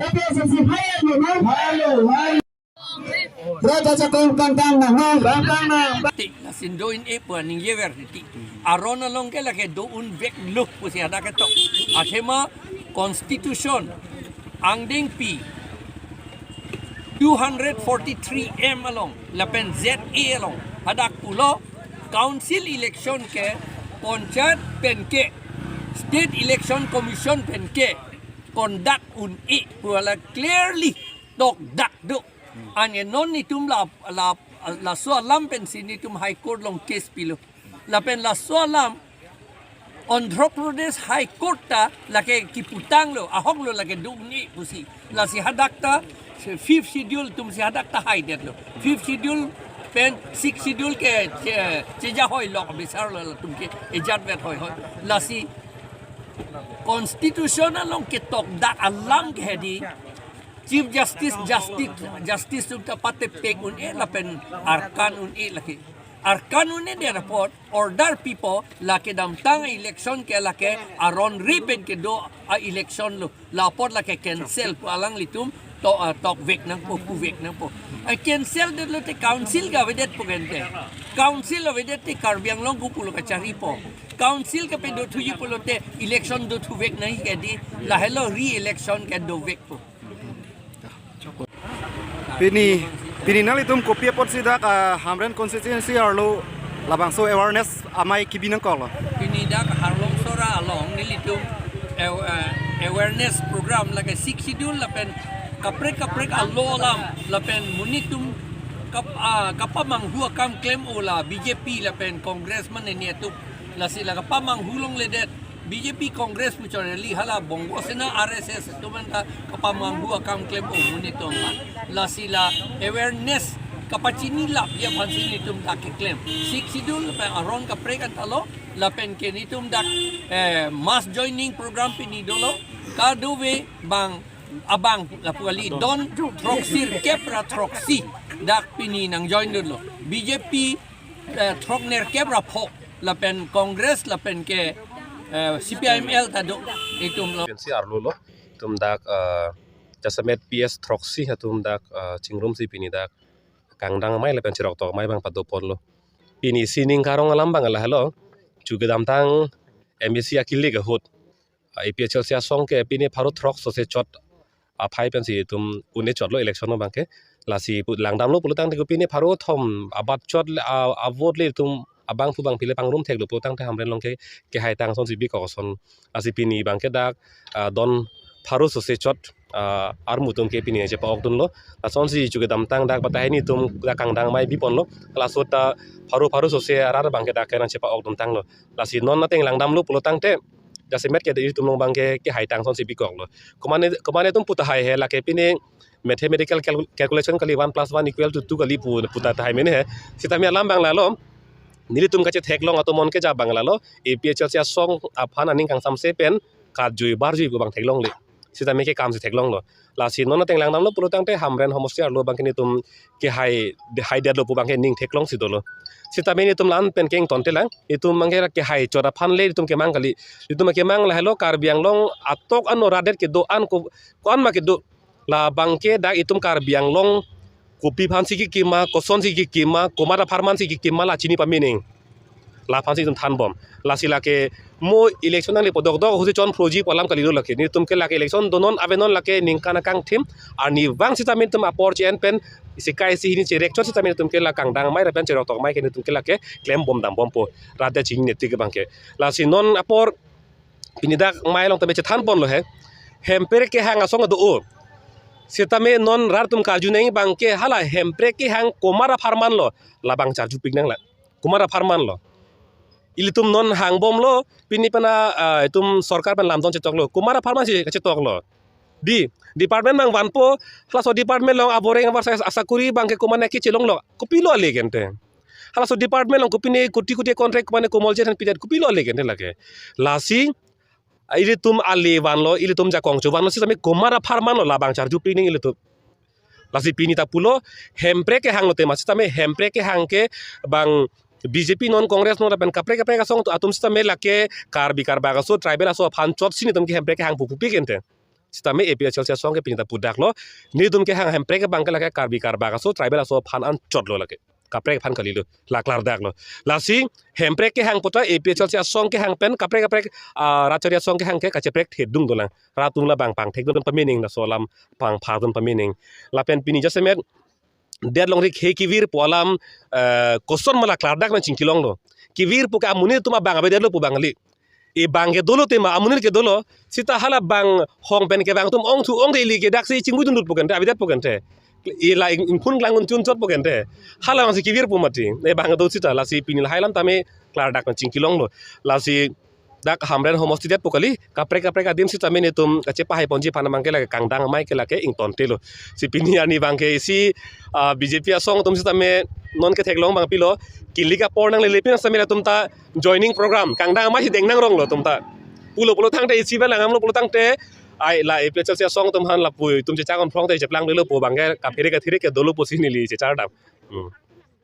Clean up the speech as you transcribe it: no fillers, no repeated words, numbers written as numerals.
FSC hayat mo no halo Rata sa kong kantang na no kantang na la sindoin e po ning yever ti arona long ke la ke do un vek look po siya da ke to akhema constitution angding pi 243 m along la pen z e along hadak pulo council election ke ponchayat pen ke state election commission pen ke conduct un e pula clearly dok dak do ane non nitum la soalam pen sinitum high court long case pilo la pen la soalam Andhra Pradesh High Court ta lake kiputang lo ahong lo lake dugni pusi la si hadakta fifth schedule tum si hadakta high det lo fifth schedule pen sixth schedule ke cheja hoi lo bisar lo tum ke ejat vet hoi la si constitutional long ke tok da alam ke hedi Chief Justice tum ta pate pek un e la pen arkan un e lake Arkan un e de report order people lake dam tang election ke lake aron ripen ke do a election lo la pot lake cancel po alang litum to tok vek nang po vek nang po I cancel de lo te council ga vedet po gente council vedet te karbiang long ku pulo ka chari po council ka pe do thuyi pulo te election do thu vek nahi ke di la hello re election ke do vek po Pini nali tum kopi pot sidak hamren constituency arlo labang so awareness amai kibinang kolo. Pini dak harlong sora along nilitum awareness program like a 6 schedule lapen kaprek allo lam lapen munitum kapamang huwa kam claim ola BJP lapen congressman ni tu la sila kapamang hulong ledet BJP Congress puchon li hala bongo sena RSS tuman ka kapamang huwa kam claim o munitum la sila awareness kapachini lap ya pansini tum dak claim 6 schedule pa aron ka prekan talo lapen ke nitum dak mass joining program pinidolo kaduwe bang abang lapuali don troxir kepra troxi dak pini nang join dolo BJP trokner kepra phok lapen congress lapen ke CPIML tado itum lo pensi arlo lo tum dak jasamet PS troxi hatum dak chingrum si pini dak kangdang mai lapen chirok tok mai bang padopon lo pini sining karong alam bang ala halo juga dam tang MBC akili ga hot APHL sia song ke pini pharu trox so se chot phai pensi tum une chot lo election no bangke lasi langdam lo pulutang te pini pharu thom abat chot avot le tum abang fu bang pile pangrum thek lo pulutang te hamren long ke hai tang son sibi ko son lasi pini bangke dak don pharu so se chot ar mutum ke pini je pa okdun lo son si juga dam tang dak batai ni tum dak kangdang mai bipon lo lasota pharu so se arar bangke dak keran je pa okdun tang lo lasi non na teng langdam lo pulutang te jasemet ke de tum long bangke ke hai tang son sibi ko lo komane tum puta hai he la ke pini mathematical calculation kali 1 + 1 = 2 kali puta hai mene he sita mi alam bang la lo nili tum kache theklong atomon ke ja bangla lo APHL sia song aphan aning kang samse pen ka jui bar jui bang theklong le sita me ke kam se theklong lo la si non teng lang nam lo pulutang te hamren homostia lo bang ke ni tum ke hai de lo pu bang ke ning theklong si do lo sita me ni tum lan pen keng ton te lang itum mang ke hai chora phan le tum ke mang kali itum ke mang la hello kar biang long atok an radet ke do an ko an ma ke do la bang ke da itum kar biang long kopi phansi ki kima koson si ki kima komara farman si ki kima la chini pa meaning la phansi tum than bom la sila ke mo election ali podok do huji chon proji palam kali do lake ni tum ke la ke election donon avenon la ke ningkana kang thim ani wang sita min tum apor chen pen sikai si ni cherek chot sita min tum ke la kang dang mai ra pen cherok tok mai ke ni tum ke la ke claim bom dam bom po rada ching ne tik bang ke la si non apor pinidak mai long tabe che than bon lo he hempere ke hang asong do o Sitame non ratum kaju neng bangke hala hempre ki hang komara farman lo labang charju pignang la komara farman lo ilitum non hang bom lo pini pana tum sarkar pan lamdon chetok lo komara farman si chetok lo di department bang wanpo hala so department long aboreng abar saya asakuri bangke komane ki chelong lo kopilo ale gente hala so department long kopine kuti contract komane komol chen pidat kopilo ale gente lage lasi ilitum ali wanlo ilitum jakong chu wanlo sami komara farman lo labang charju pining ilitum lasi pini ta pulo hempre ke hang lo tema sami hempre ke hang ke bang BJP non Congress non rapen kapre ka song atum sami lake kar bikar baga so tribal aso phan chot sini tum ke hempre ke hang pupu pi kente sitame APHL sia song ke pinta pudak lo ni dum ke hang hempre ke bangke lake karbi karba so tribal so phan an chot lo lake kaprek phan kali lo laklar dak lo lasi hempre ke hang pota APHL sia song ke hang pen kaprek racharia song ke hang ke kacheprek thedung dolang ratung la bang pang thek dum pamining na solam pang pha dum pamining lapen pini jasemet dead long rik he kivir polam koson mala klar dak na chingkilong lo kivir puka amuni tuma bang abe delo pu bangali e bang ke dolo tema amunir ke dolo sita hala bang hong pen ke bang tum ong thu ong de li ke dak si chingbu dun pukan te abidat pukan te e la in phun klang un chun chot pukan te hala ma si kivir pu mati e bang do sita la si pinil hailam tame klar dak na chingkilong lo la si dak hamren homostidet pokali kaprek adim sita mene tum kache pahai ponji phana mangke la kangdang mai ke la ke ing tonte lo si pini ani bangke si BJP asong tum sita me non ke theklong bang pilo kilika pornang le lepin samela tum ta joining program kangdang mai dengnang rong lo tum ta pulo thang te si ba langam lo pulo thang te ai la APHL sia song tum han la pui tum che changam phong te cheplang le lo po bangke kapire ka thire ke dolo posini li che char dam